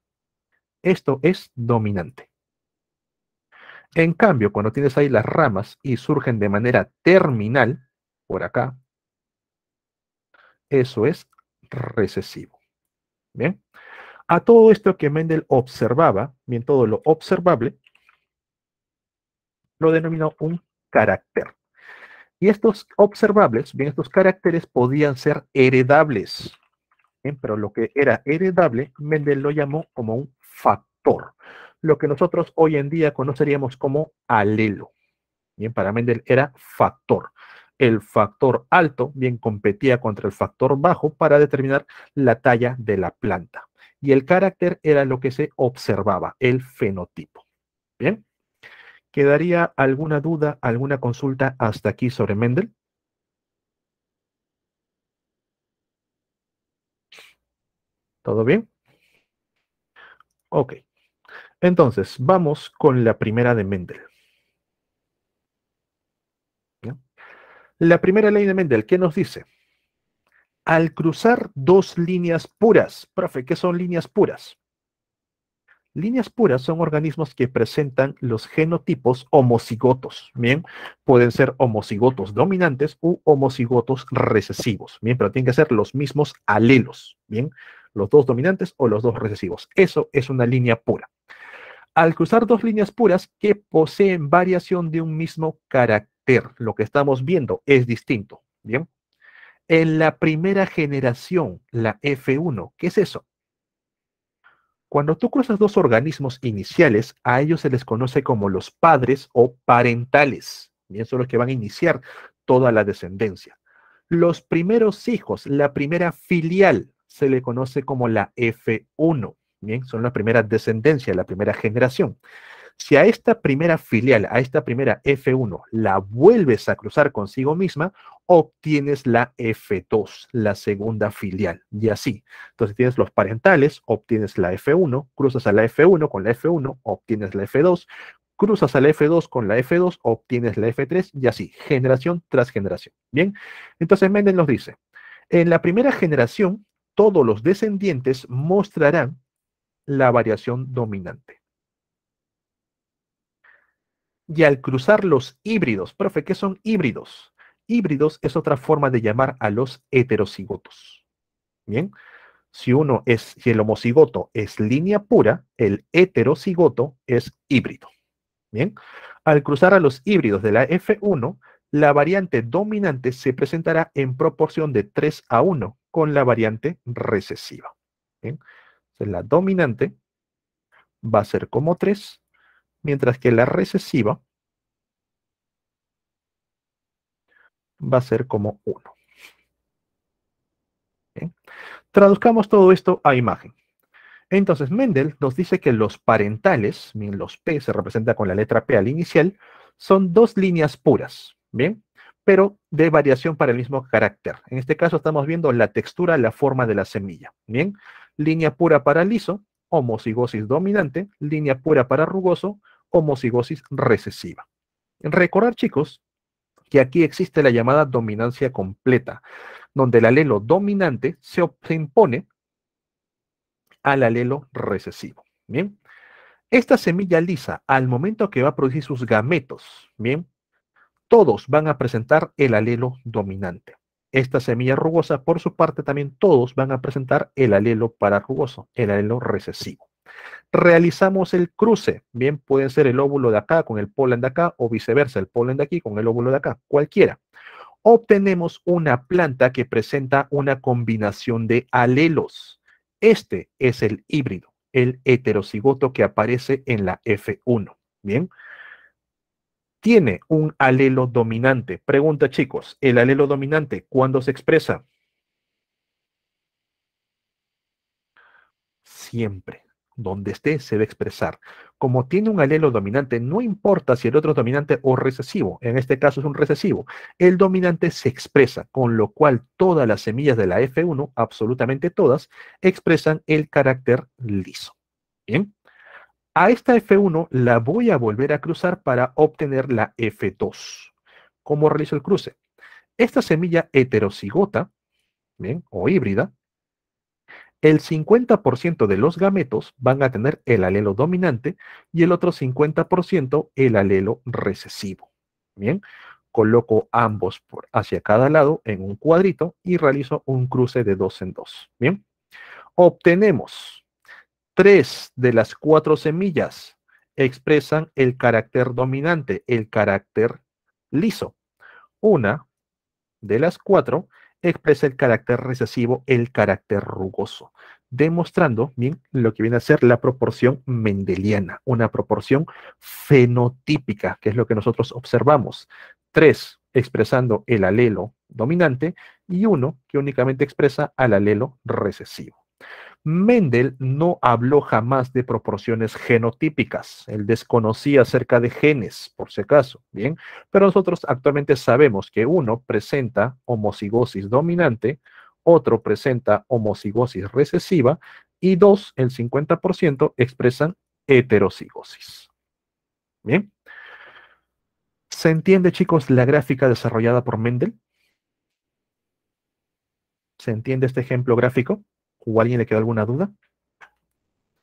Esto es dominante. En cambio, cuando tienes ahí las ramas y surgen de manera terminal, por acá, eso es recesivo. Bien. A todo esto que Mendel observaba, bien, todo lo observable, lo denominó un carácter. Y estos observables, bien, estos caracteres podían ser heredables. Bien, pero lo que era heredable, Mendel lo llamó como un factor. Lo que nosotros hoy en día conoceríamos como alelo. Bien, para Mendel era factor. El factor alto, bien, competía contra el factor bajo para determinar la talla de la planta. Y el carácter era lo que se observaba, el fenotipo. Bien, ¿quedaría alguna duda, alguna consulta hasta aquí sobre Mendel? ¿Todo bien? Ok. Entonces, vamos con la primera de Mendel. ¿Ya? La primera ley de Mendel, ¿qué nos dice? Al cruzar dos líneas puras, profe, ¿qué son líneas puras? Líneas puras son organismos que presentan los genotipos homocigotos, ¿bien? Pueden ser homocigotos dominantes u homocigotos recesivos, ¿bien? Pero tienen que ser los mismos alelos, ¿bien? Los dos dominantes o los dos recesivos. Eso es una línea pura. Al cruzar dos líneas puras que poseen variación de un mismo carácter, lo que estamos viendo es distinto, ¿bien? En la primera generación, la F1, ¿qué es eso? Cuando tú cruzas dos organismos iniciales, a ellos se les conoce como los padres o parentales. Bien, son los que van a iniciar toda la descendencia. Los primeros hijos, la primera filial, se le conoce como la F1. Bien, son la primera descendencia, la primera generación. Si a esta primera filial, a esta primera F1, la vuelves a cruzar consigo misma, obtienes la F2, la segunda filial, y así. Entonces tienes los parentales, obtienes la F1, cruzas a la F1 con la F1, obtienes la F2, cruzas a la F2 con la F2, obtienes la F3, y así, generación tras generación. Bien, entonces Mendel nos dice, en la primera generación, todos los descendientes mostrarán la variación dominante. Y al cruzar los híbridos, profe, ¿qué son híbridos? Híbridos es otra forma de llamar a los heterocigotos. Bien, si el homocigoto es línea pura, el heterocigoto es híbrido. Bien, al cruzar a los híbridos de la F1, la variante dominante se presentará en proporción de 3:1 con la variante recesiva. Bien, entonces la dominante va a ser como 3, mientras que la recesiva va a ser como 1. ¿Bien? Traduzcamos todo esto a imagen. Entonces, Mendel nos dice que los parentales, bien, los P se representa con la letra P al inicial, son dos líneas puras, ¿bien? Pero de variación para el mismo carácter. En este caso estamos viendo la textura, la forma de la semilla, ¿bien? Línea pura para liso, homocigosis dominante, línea pura para rugoso, homocigosis recesiva. Recordar, chicos, que aquí existe la llamada dominancia completa, donde el alelo dominante se impone al alelo recesivo. Bien, esta semilla lisa, al momento que va a producir sus gametos, bien, todos van a presentar el alelo dominante. Esta semilla rugosa, por su parte, también todos van a presentar el alelo pararugoso, el alelo recesivo. Realizamos el cruce, bien, puede ser el óvulo de acá con el polen de acá o viceversa, el polen de aquí con el óvulo de acá, cualquiera. Obtenemos una planta que presenta una combinación de alelos. Este es el híbrido, el heterocigoto que aparece en la F1. Bien, tiene un alelo dominante. Pregunta, chicos, ¿el alelo dominante cuándo se expresa? Siempre. Donde esté, se debe expresar. Como tiene un alelo dominante, no importa si el otro es dominante o recesivo, en este caso es un recesivo, el dominante se expresa, con lo cual todas las semillas de la F1, absolutamente todas, expresan el carácter liso. Bien, a esta F1 la voy a volver a cruzar para obtener la F2. ¿Cómo realizo el cruce? Esta semilla heterocigota, bien, o híbrida, el 50% de los gametos van a tener el alelo dominante y el otro 50% el alelo recesivo. Bien, coloco ambos hacia cada lado en un cuadrito y realizo un cruce de 2 en 2. Bien, obtenemos 3 de las 4 semillas expresan el carácter dominante, el carácter liso. Una de las 4 expresa el carácter recesivo, el carácter rugoso, demostrando bien lo que viene a ser la proporción mendeliana, una proporción fenotípica, que es lo que nosotros observamos. 3 expresando el alelo dominante y 1 que únicamente expresa al alelo recesivo. Mendel no habló jamás de proporciones genotípicas. Él desconocía acerca de genes, por si acaso, ¿bien? Pero nosotros actualmente sabemos que uno presenta homocigosis dominante, otro presenta homocigosis recesiva y dos, el 50%, expresan heterocigosis. ¿Bien? ¿Se entiende, chicos, la gráfica desarrollada por Mendel? ¿Se entiende este ejemplo gráfico? ¿O a alguien le queda alguna duda?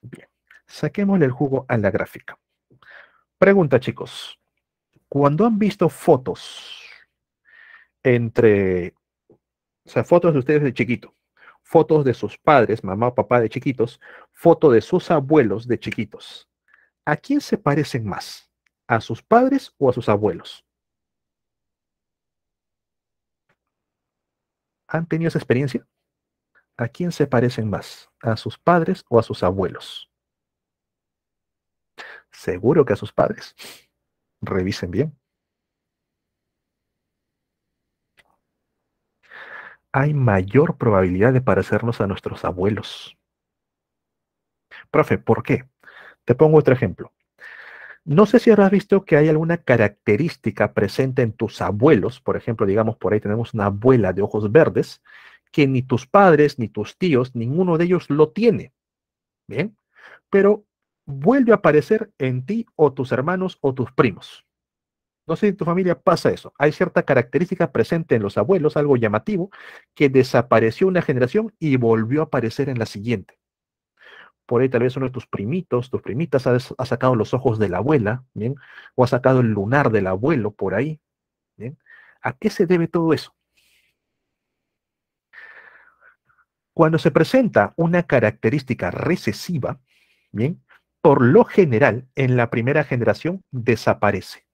Bien. Saquémosle el jugo a la gráfica. Pregunta, chicos. Cuando han visto fotos entre, o sea, fotos de ustedes de chiquito, fotos de sus padres, mamá o papá de chiquitos, foto de sus abuelos de chiquitos, ¿a quién se parecen más? ¿A sus padres o a sus abuelos? ¿Han tenido esa experiencia? ¿A quién se parecen más? ¿A sus padres o a sus abuelos? Seguro que a sus padres. Revisen bien. Hay mayor probabilidad de parecernos a nuestros abuelos. Profe, ¿por qué? Te pongo otro ejemplo. No sé si habrás visto que hay alguna característica presente en tus abuelos, por ejemplo, digamos, por ahí tenemos una abuela de ojos verdes, que ni tus padres, ni tus tíos, ninguno de ellos lo tiene, ¿bien? Pero vuelve a aparecer en ti o tus hermanos o tus primos. No sé si en tu familia pasa eso. Hay cierta característica presente en los abuelos, algo llamativo, que desapareció una generación y volvió a aparecer en la siguiente. Por ahí tal vez uno de tus primitos, tus primitas ha sacado los ojos de la abuela, ¿bien? O ha sacado el lunar del abuelo por ahí, ¿bien? ¿A qué se debe todo eso? Cuando se presenta una característica recesiva, ¿bien? Por lo general, en la primera generación desaparece.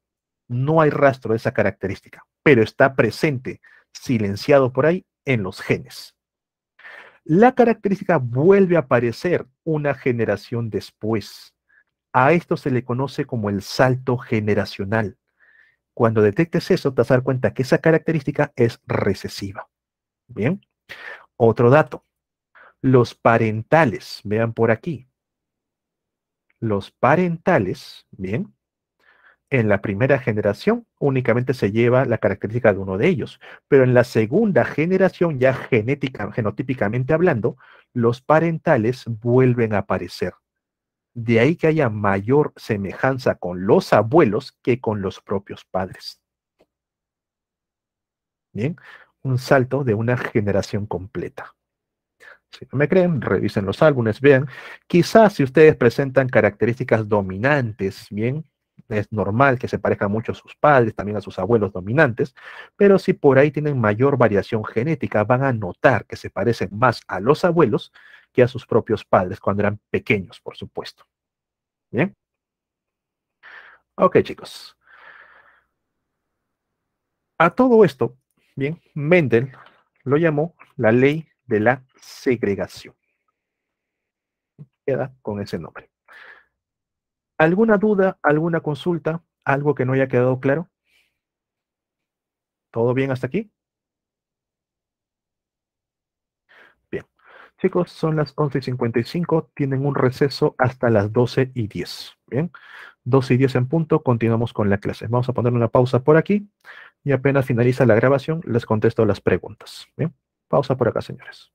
No hay rastro de esa característica, pero está presente, silenciado por ahí en los genes. La característica vuelve a aparecer una generación después. A esto se le conoce como el salto generacional. Cuando detectes eso, te vas a dar cuenta que esa característica es recesiva. Bien. Otro dato. Los parentales, vean por aquí. Los parentales, bien, en la primera generación únicamente se lleva la característica de uno de ellos, pero en la segunda generación, ya genotípicamente hablando, los parentales vuelven a aparecer. De ahí que haya mayor semejanza con los abuelos que con los propios padres. Bien, un salto de una generación completa. Si no me creen, revisen los álbumes, vean. Quizás si ustedes presentan características dominantes, bien, es normal que se parezcan mucho a sus padres, también a sus abuelos dominantes, pero si por ahí tienen mayor variación genética, van a notar que se parecen más a los abuelos que a sus propios padres cuando eran pequeños, por supuesto. Bien. Ok, chicos. A todo esto, bien, Mendel lo llamó la ley de la segregación. Queda con ese nombre. ¿Alguna duda, alguna consulta, algo que no haya quedado claro? ¿Todo bien hasta aquí? Bien. Chicos, son las 11:55, tienen un receso hasta las 12:10. Bien, 12:10 en punto, continuamos con la clase. Vamos a poner una pausa por aquí y apenas finaliza la grabación, les contesto las preguntas. Bien, pausa por acá, señores.